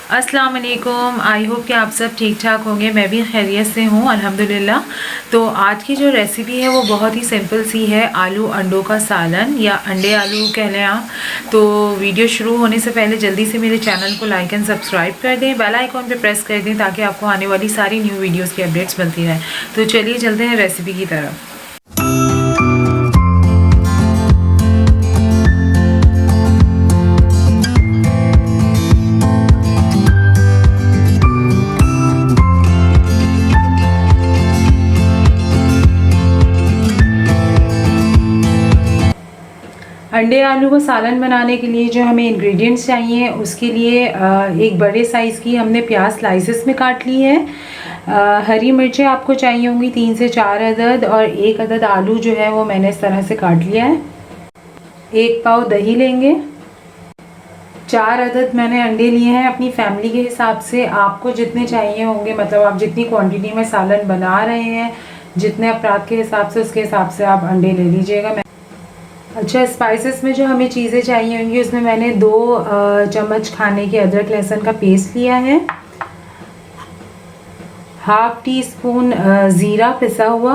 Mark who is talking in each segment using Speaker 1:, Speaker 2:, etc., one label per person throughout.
Speaker 1: अस्सलाम वालेकुम। I hope कि आप सब ठीक ठाक होंगे। मैं भी खैरियत से हूँ अल्हम्दुलिल्लाह। तो आज की जो रेसिपी है वो बहुत ही सिंपल सी है, आलू अंडों का सालन या अंडे आलू कह लें आप। तो वीडियो शुरू होने से पहले जल्दी से मेरे चैनल को लाइक एंड सब्सक्राइब कर दें, बेल आइकॉन पे प्रेस कर दें ताकि आपको आने वाली सारी न्यू वीडियोज़ की अपडेट्स मिलती रहें। तो चलिए चलते हैं रेसिपी की तरफ। अंडे आलू का सालन बनाने के लिए जो हमें इंग्रेडिएंट्स चाहिए उसके लिए एक बड़े साइज़ की हमने प्याज स्लाइसेस में काट ली है। हरी मिर्चें आपको चाहिए होंगी 3 से 4 अदद, और 1 अदद आलू जो है वो मैंने इस तरह से काट लिया है। 1 पाव दही लेंगे। 4 अदद मैंने अंडे लिए हैं। अपनी फैमिली के हिसाब से आपको जितने चाहिए होंगे, मतलब आप जितनी क्वांटिटी में सालन बना रहे हैं, जितने अफराद के हिसाब से, उसके हिसाब से आप अंडे ले लीजिएगा। अच्छा, स्पाइसेस में जो हमें चीज़ें चाहिए होंगी उसमें मैंने 2 चम्मच खाने के अदरक लहसुन का पेस्ट लिया है। हाफ टी स्पून ज़ीरा पिसा हुआ।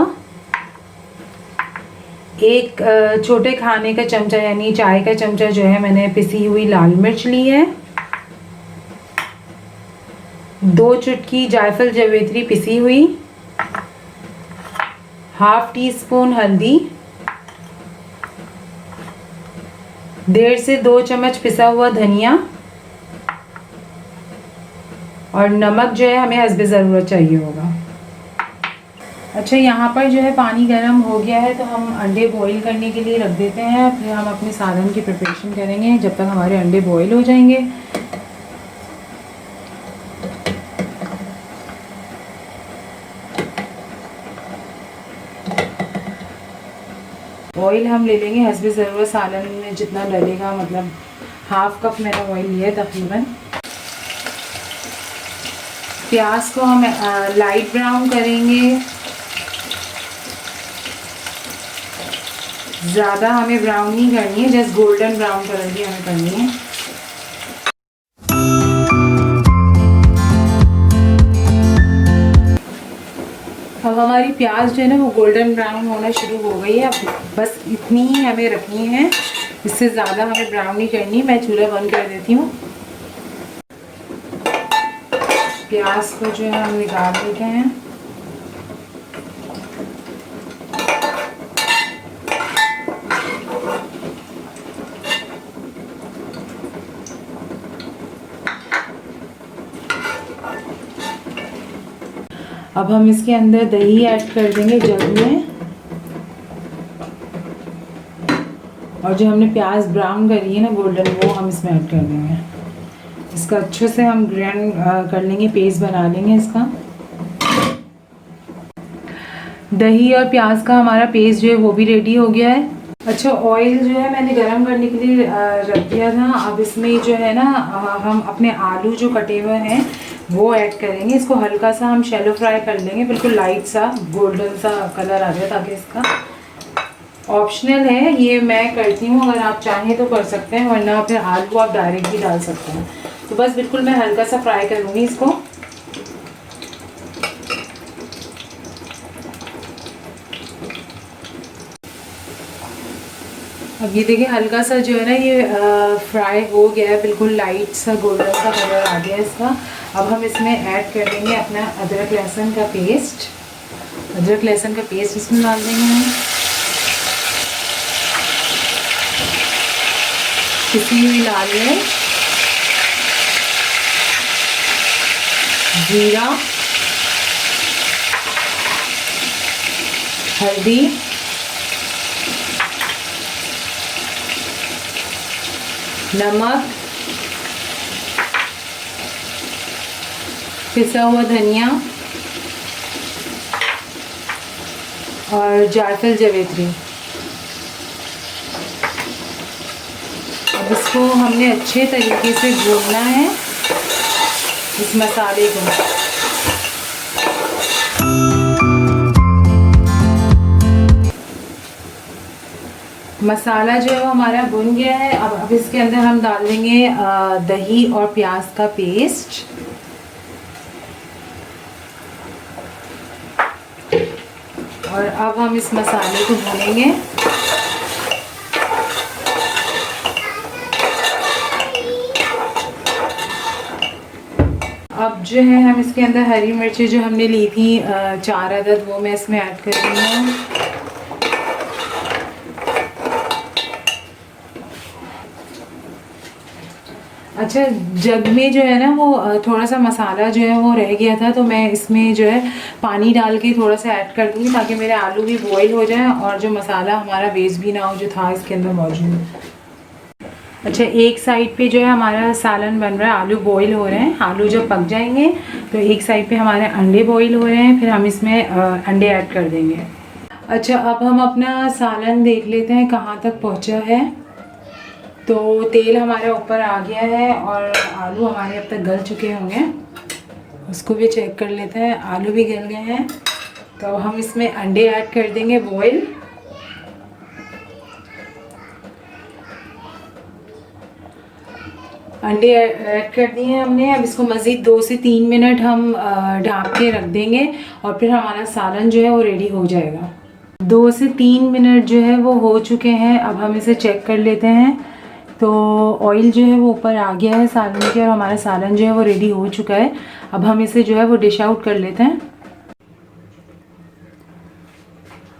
Speaker 1: 1 छोटे खाने का चमचा यानी चाय का चमचा जो है मैंने पिसी हुई लाल मिर्च ली है। 2 चुटकी जायफल जवेत्री पिसी हुई। हाफ टी स्पून हल्दी। 1.5 से 2 चम्मच पिसा हुआ धनिया, और नमक जो है हमें हस्बे ज़रूरत चाहिए होगा। अच्छा, यहाँ पर जो है पानी गर्म हो गया है तो हम अंडे बॉईल करने के लिए रख देते हैं। फिर हम अपने सालन की प्रिपरेशन करेंगे जब तक हमारे अंडे बॉईल हो जाएंगे। ऑयल हम ले लेंगे हस्बे ज़रूरत, सालन में जितना डलेगा, मतलब हाफ कप मैंने ऑयल लिया है तकरीबन। प्याज को हम लाइट ब्राउन करेंगे। ज़्यादा हमें ब्राउन नहीं करनी है, जस्ट गोल्डन ब्राउन कलर की हमें करनी है। अब हमारी प्याज जो है ना वो गोल्डन ब्राउन होना शुरू हो गई है। अब बस इतनी ही हमें रखनी है, इससे ज़्यादा हमें ब्राउन नहीं करनी। मैं चूल्हा बंद कर देती हूँ। प्याज को जो है हम निकाल देते हैं। अब हम इसके अंदर दही ऐड कर देंगे जग में, और जो हमने प्याज ब्राउन करी है ना गोल्डन, वो हम इसमें ऐड कर देंगे। इसका अच्छे से हम ग्राइंड कर लेंगे, पेस्ट बना लेंगे इसका। दही और प्याज का हमारा पेस्ट जो है वो भी रेडी हो गया है। अच्छा, ऑयल जो है मैंने गरम करने के लिए रख दिया था। अब इसमें जो है ना हम अपने आलू जो कटे हुए हैं वो ऐड करेंगे। इसको हल्का सा हम शैलो फ्राई कर लेंगे, बिल्कुल लाइट सा गोल्डन सा कलर आ जाए, ताकि इसका ऑप्शनल है, ये मैं करती हूँ। अगर आप चाहें तो कर सकते हैं, वरना फिर आलू आप डायरेक्ट भी डाल सकते हैं। तो बस बिल्कुल मैं हल्का सा फ्राई करूँगी इसको। अब ये देखिए हल्का सा जो है ना ये फ्राई हो गया है, बिल्कुल लाइट सा गोल्डन सा कलर आ गया है इसका। अब हम इसमें ऐड कर देंगे अपना अदरक लहसुन का पेस्ट। अदरक लहसुन का पेस्ट इसमें डाल देंगे हम। पिसी हुई लाल मिर्च, जीरा, हल्दी, नमक, पिसा हुआ धनिया और जायफल जवेत्री। अब इसको हमने अच्छे तरीके से भूनना है इस मसाले को। मसाला जो है वो हमारा भुन गया है। अब इसके अंदर हम डाल देंगे दही और प्याज का पेस्ट। और अब हम इस मसाले को भूनेंगे। अब जो है हम इसके अंदर हरी मिर्ची जो हमने ली थी 4 अदद, वो मैं इसमें ऐड कर रही हूँ। अच्छा, जग में जो है ना वो थोड़ा सा मसाला जो है वो रह गया था, तो मैं इसमें जो है पानी डाल के थोड़ा सा ऐड कर दूँगी ताकि मेरे आलू भी बॉईल हो जाए और जो मसाला हमारा वेस्ट भी ना हो जो था इसके अंदर मौजूद। अच्छा, एक साइड पे जो है हमारा सालन बन रहा है, आलू बॉईल हो रहे हैं। आलू जब पक जाएंगे तो एक साइड पे हमारे अंडे बॉईल हो रहे हैं, फिर हम इसमें अंडे ऐड कर देंगे। अच्छा, अब हम अपना सालन देख लेते हैं कहाँ तक पहुँचा है। तो तेल हमारे ऊपर आ गया है और आलू हमारे अब तक गल चुके होंगे, उसको भी चेक कर लेते हैं। आलू भी गल गए हैं, तो हम इसमें अंडे ऐड कर देंगे बॉईल। अंडे ऐड कर दिए हैं हमने। अब इसको मज़ीद 2 से 3 मिनट हम ढक के रख देंगे और फिर हमारा सालन जो है वो रेडी हो जाएगा। 2 से 3 मिनट जो है वो हो चुके हैं। अब हम इसे चेक कर लेते हैं। तो ऑयल जो है वो ऊपर आ गया है सालन के और हमारा सालन जो है वो रेडी हो चुका है। अब हम इसे जो है वो डिश आउट कर लेते हैं।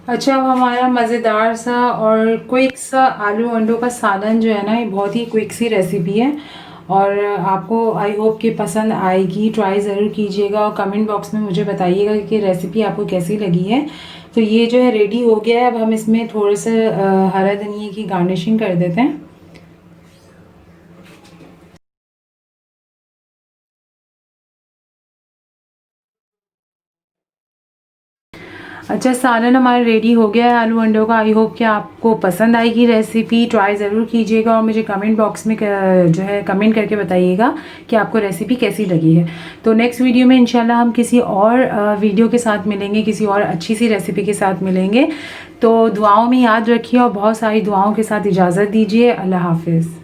Speaker 1: अच्छा, अब हमारा मज़ेदार सा और क्विक सा आलू अंडों का सालन जो है ना, ये बहुत ही क्विक सी रेसिपी है और आपको आई होप कि पसंद आएगी। ट्राई ज़रूर कीजिएगा और कमेंट बॉक्स में मुझे बताइएगा कि रेसिपी आपको कैसी लगी है। तो ये जो है रेडी हो गया है। अब हम इसमें थोड़े से हरा धनिया की गार्निशिंग कर देते हैं। अच्छा, सालन हमारा रेडी हो गया है आलू अंडों का। आई होप कि आपको पसंद आएगी रेसिपी। ट्राई ज़रूर कीजिएगा और मुझे कमेंट बॉक्स में जो है कमेंट करके बताइएगा कि आपको रेसिपी कैसी लगी है। तो नेक्स्ट वीडियो में इंशाल्लाह हम किसी और वीडियो के साथ मिलेंगे, किसी और अच्छी सी रेसिपी के साथ मिलेंगे। तो दुआओं में याद रखिए और बहुत सारी दुआओं के साथ इजाज़त दीजिए। अल्लाह हाफिज़।